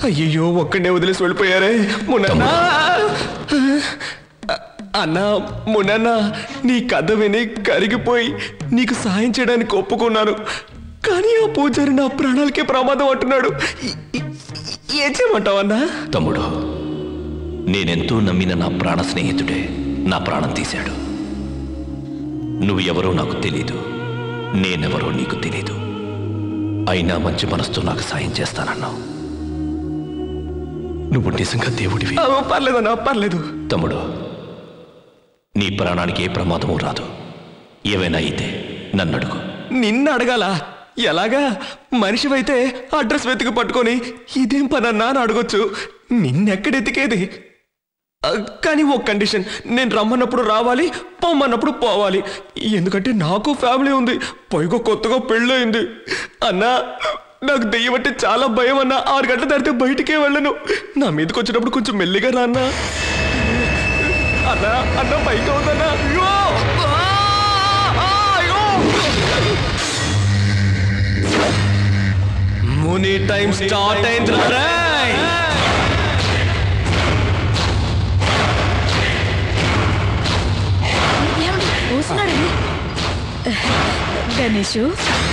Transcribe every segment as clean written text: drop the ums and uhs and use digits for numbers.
అయ్యో ఒక్కడే వదిలేసి వెళ్ళిపోయారే. మునన్నా అన్నా, మునన్నా నీ కథ విని కరిగిపోయి నీకు సాయం చేయడానికి ఒప్పుకున్నాను. కానీ ఆ పూజారి నా ప్రాణాలకే ప్రమాదం అంటున్నాడు. ఏం చేయమంటావన్నా? తమ్ముడు, నేనెంతో నమ్మిన నా ప్రాణ స్నేహితుడే నా ప్రాణం తీశాడు. నువ్వు ఎవరో నాకు తెలీదు, నేనెవరో నీకు తెలీదు. అయినా మంచి మనసుతో నాకు సాయం చేస్తానన్నావు. నువ్వు నిజంగా దేవుడివి. పర్లేదన్నా, పర్లేదు. తమ్ముడు, నీ ప్రాణానికి ఏ ప్రమాదము రాదు. ఏవైనా అయితే నన్ను అడుగు. నిన్ను అడగాల? ఎలాగా? మనిషివైతే అడ్రస్ వెతికి పట్టుకొని ఇదేం పనన్నా అని అడగొచ్చు. నిన్నెక్కడెతికేది? కానీ ఒక కండిషన్, నేను రమ్మన్నప్పుడు రావాలి, పొమ్మన్నప్పుడు పోవాలి. ఎందుకంటే నాకు ఫ్యామిలీ ఉంది, పైగా కొత్తగా పెళ్ళయింది. అన్నా, నాకు దెయ్యం అంటే చాలా భయం అన్నా. 6 గంటల దాటితే బయటికే వెళ్ళను. నా మీదకి వచ్చినప్పుడు కొంచెం మెల్లిగా రా అన్నా. అన్నా అన్న బయట ఉందన్నా. ముని టైం స్టార్ట్ అయింది. గణేషు,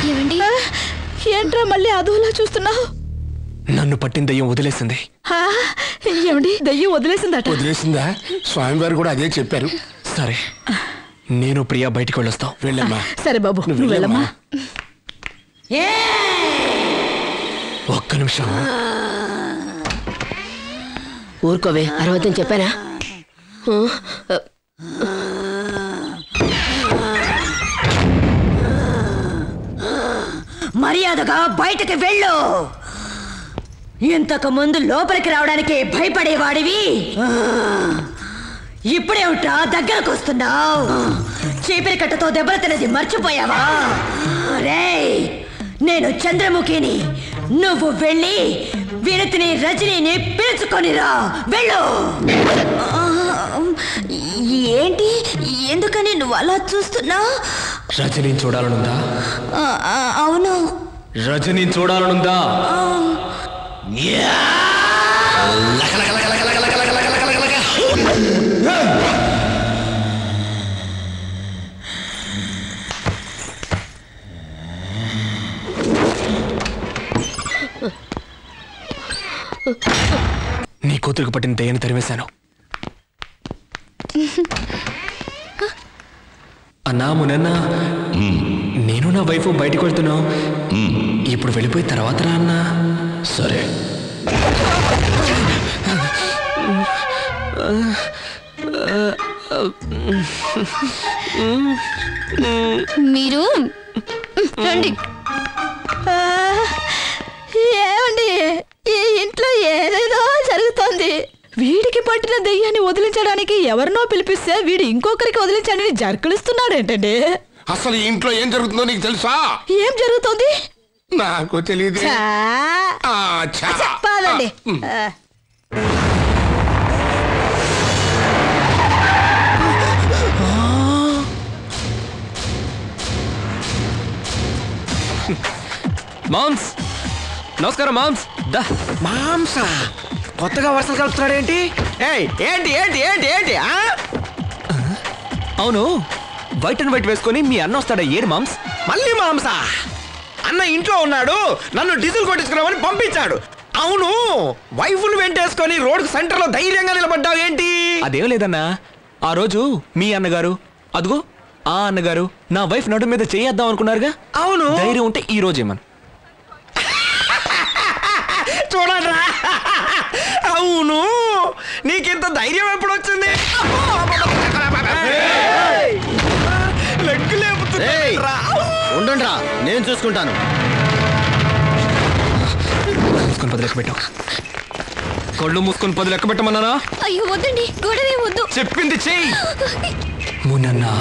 ఏమండి? ఏంట్రా మళ్ళీ అదోలా చూస్తున్నావు? నన్ను పట్టిన దయ్యం వదిలేసింది. ఏమండి, దయ్యం వదిలేసిందట? వదిలేసిందా? స్వామివారు కూడా అదే చెప్పారు. సరే, నేను ప్రియా బయటికి వెళ్ళొస్తాం. వెళ్ళమ్మా. సరే బాబు, నువ్వు వెళ్ళమ్మా. ఒక్క నిమిషం. ఊరుకోవే, అరవద్దని చెప్పానా? మర్యాదగా బయటకు వెళ్ళు. ఇంతకు ముందు లోపలికి రావడానికి భయపడేవాడివి, ఇప్పుడేమిట్రా దగ్గరకు వస్తున్నావు? చీపిరి కట్టతో దెబ్బలు తినది మర్చిపోయావా? రేయ్, నేను చంద్రముఖిని. నువ్వు వెళ్ళి వినతిని, రజనీని పిలుచుకొనిరా. వెళ్ళు. ఏంటి, ఎందుకని నువ్వు అలా చూస్తున్నావు? రజనీని చూడాలనుందా? అవును. రజనీని చూడాలనుందా? నీ కూతురికి పట్టిన దయ్యాన్ని తరివేశాను. అన్నా, మునన్నా, నేను నా వైఫ్ బయటికి వెళ్తున్నావు. ఇప్పుడు వెళ్ళిపోయి తర్వాత రా అన్నా. సరే. మీరు రండి. ఏమండి, ఈ ఇంట్లో ఏదేదో జరుగుతోంది. వీడికి పట్టిన దెయ్యాన్ని వదిలించడానికి ఎవరినో పిలిపిస్తే వీడు ఇంకొకరికి వదిలించండి జర్కులిస్తున్నాడేంటండి? అసలు ఈ ఇంట్లో ఏం జరుగుతుందో నీకు తెలుసా? ఏం జరుగుతుంది? నాకు తెలియదు. చెప్పాలండి. మామ్స్, నమస్కారం మామ్స్. మాంసా కొత్తగా వరుసలు కలుపుతున్నాడు ఏంటి? ఏంటి ఏంటి ఏంటి ఏంటి? అవును, వైట్ అండ్ వైట్ వేసుకొని మీ అన్న వస్తాడా? ఏడు మామ్స్. మళ్ళీ మాంసా? అన్న ఇంట్లో ఉన్నాడు, నన్ను డీజిల్ కొట్టించుకున్నామని పంపించాడు. అవును, వైఫులు వెంటేసుకొని రోడ్డు సెంటర్ లో ధైర్యంగా నిలబడ్డావు ఏంటి? అదేం లేదన్నా, ఆ రోజు మీ అన్నగారు, అదిగో ఆ అన్నగారు నా వైఫ్ నడు మీద చేయేద్దాం అనుకున్నారుగా. అవును, ధైర్యం ఉంటే ఈ రోజు ఏమన్నా చూడరా. అవును, నీకింత ధైర్యం ఎప్పుడు వచ్చింది? లెగ్గు లేపుతున్నా. ఉండండిరా, నేను చూసుకుంటాను. మూసుకొని 10 లెక్క పెట్టావు. కళ్ళు మూసుకొని 10 లెక్క పెట్టమన్నానా? అయ్యో వద్దండి, గొడవే వద్దు. చెప్పింది చెయ్యి. మునన్నా,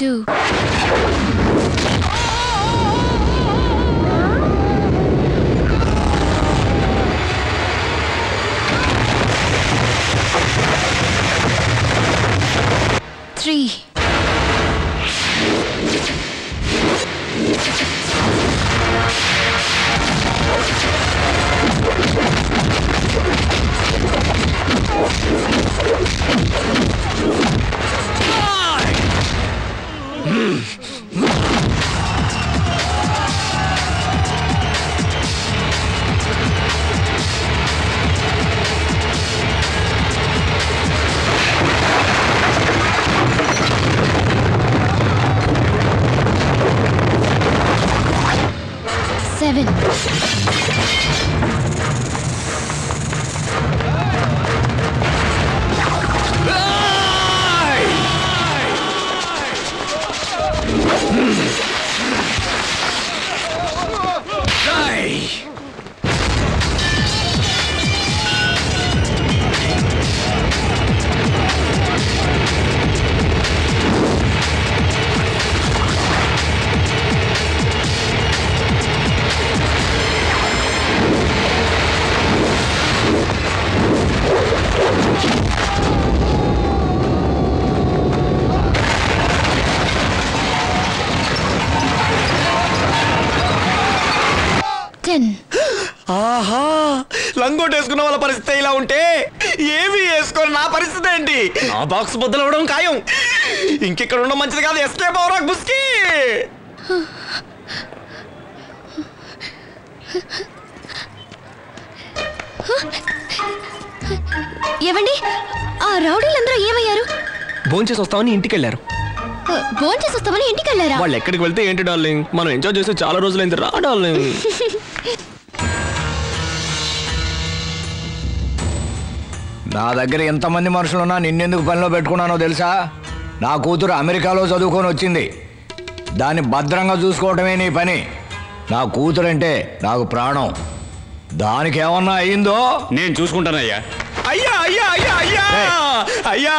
2. Three. Seven. ఆహా, లంగోట్ వేసుకున్న వాళ్ళ పరిస్థితి ఇలా ఉంటే ఏమి వేసుకొని నా పరిస్థితి ఏంటి? నా బాక్స్ బద్దలవడం ఖాయం. ఇంకెక్కడ ఉండడం మంచిది కాదు. ఎస్కేప్ అవరా బుస్కి. ఏవండి, ఆ రౌడీలందరూ ఏమయ్యారు? భోంచేసి వస్తామని ఇంటికి వెళ్ళారు. భోంచేసి వస్తామని ఇంటికి వెళ్ళారా? వాళ్ళు ఎక్కడికి వెళ్తే ఏంటి డార్లింగ్, మనం ఎంజాయ్ చేసి చాలా రోజులైంది రా డార్లింగ్. నా దగ్గర ఎంతమంది మనుషులున్నా నిన్నెందుకు పనిలో పెట్టుకున్నానో తెలుసా? నా కూతురు అమెరికాలో చదువుకొని వచ్చింది. దాన్ని భద్రంగా చూసుకోవటమే నీ పని. నా కూతురంటే నాకు ప్రాణం. దానికి ఏమన్నా అయ్యిందో నేను చూసుకుంటానయ్యా. అయ్యా అయ్యా అయ్యా అయ్యా అయ్యా,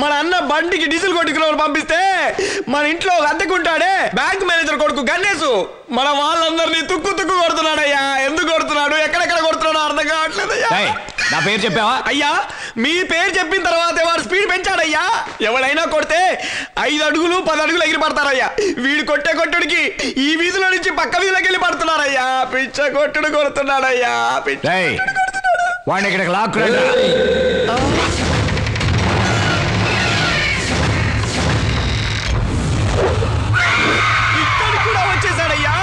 మన అన్న బండికి డీజిల్ కొట్టుకున్న వాళ్ళు పంపిస్తే మన ఇంట్లో అద్దెకుంటాడే బ్యాంక్ మేనేజర్ కొడుకు గన్నేసు మన వాళ్ళందరినీ తుక్కు తుక్కు కొడుతున్నాడయ్యా. ఎందుకు కొడుతున్నాడు, ఎక్కడెక్కడ కొడుతున్నాడో అర్థం కావట్లేదయ్యా. నా పేరు చెప్పావా? అయ్యా, మీ పేరు చెప్పిన తర్వాతే వాడు స్పీడ్ పెంచాడయ్యా. ఎవడైనా కొడితే 5 అడుగులు 10 అడుగులు ఎగిరి పడతారయ్యా. వీడు కొట్టే కొట్టుడికి ఈ వీధిలో నుంచి పక్క వీధిలోకి వెళ్ళి పడుతున్నారయ్యా. పిచ్చ కొట్టుడు కొడుతున్నాడయ్యా. వాడిని ఇక్కడికి లాక్కు ఇక్కడ కూడా వచ్చేసాడయ్యా.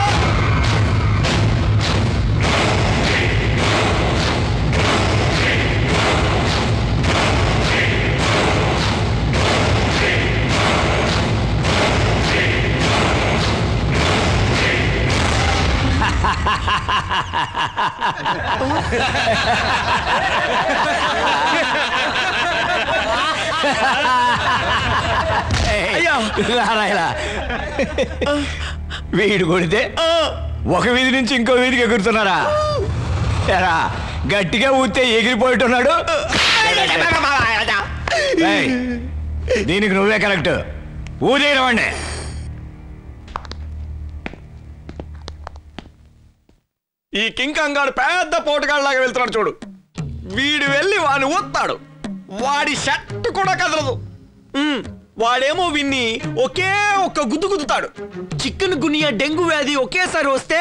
వీడు కొడితే ఒక వీధి నుంచి ఇంకో వీధికి ఎగురుతున్నారా? ఎరా గట్టిగా ఊస్తే ఎగిరిపోయిట్టున్నాడు. దీనికి నువ్వే కరెక్ట్. ఊదేయరవండి. ఈ కింకంగాడు పెద్ద పోటుగాళ్ళలాగా వెళ్తున్నాడు చూడు. వీడు వెళ్ళి వాడిని ఊస్తాడు. వాడి షర్ట్ కూడా కదలదు. వాడేమో విన్ని ఒకే ఒక్క గుద్దు గుద్దుతాడు. చికెన్ గునియా డెంగ్యూ వ్యాధి ఒకేసారి వస్తే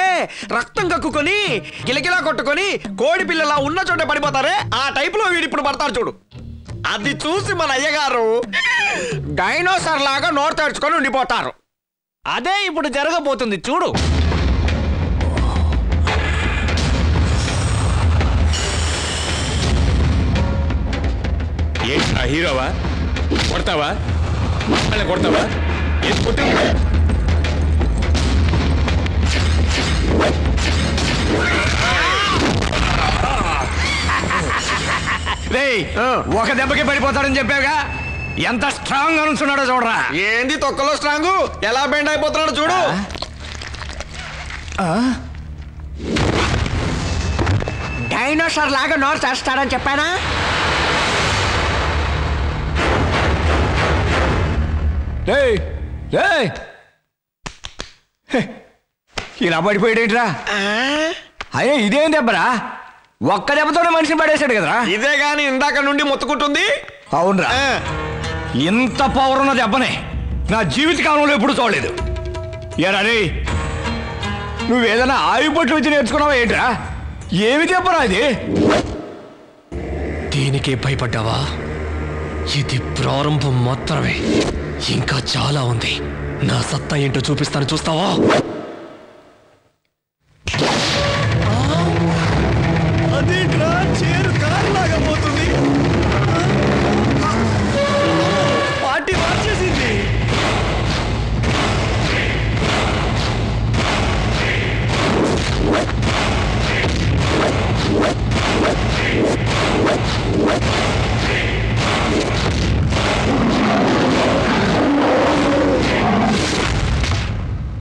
రక్తం కక్కుకొని గిలగిలా కొట్టుకొని కోడి పిల్లలా ఉన్న చోట పడిపోతారే, ఆ టైప్ లో వీడు ఇప్పుడు పడతాడు చూడు. అది చూసి మన అయ్యగారు డైనోసార్ లాగా నోరు తెరుచుకొని ఉండిపోతారు. అదే ఇప్పుడు జరగబోతుంది చూడు. ఏంటి హీరోవా? కొడతావా? మమ్మల్ని కొడతావా? ఒక దెబ్బకి పడిపోతాడని చెప్పావుగా, ఎంత స్ట్రాంగ్ అనుకున్నాడో చూడరా. ఏంది తొక్కలో స్ట్రాంగ్, ఎలా బెండ్ అయిపోతున్నాడు చూడు. డైనోసార్ లాగా నోరు చేస్తాడని చెప్పానా? ఇలా పడిపోయాడేంట్రా? అయ్యే ఇదేం దెబ్బరా? ఒక్క దెబ్బతోనే మనిషిని పడేశాడు కదరా. ఇదే గాని ఇందాక నుండి మొత్తుకుంటుంది. అవునరా, ఇంత పవర్ ఉన్న దెబ్బనే నా జీవిత కాలంలో ఎప్పుడు చూడలేదు. ఏరా రే, నువ్వేదైనా ఆయుపట్లు వచ్చి నేర్చుకున్నావా ఏంట్రా? ఏమి దెబ్బరా ఇది? దీనికే భయపడ్డావా? ఇది ప్రారంభం మాత్రమే, ఇంకా చాలా ఉంది. నా సత్తా ఏంటో చూపిస్తాను, చూస్తావా?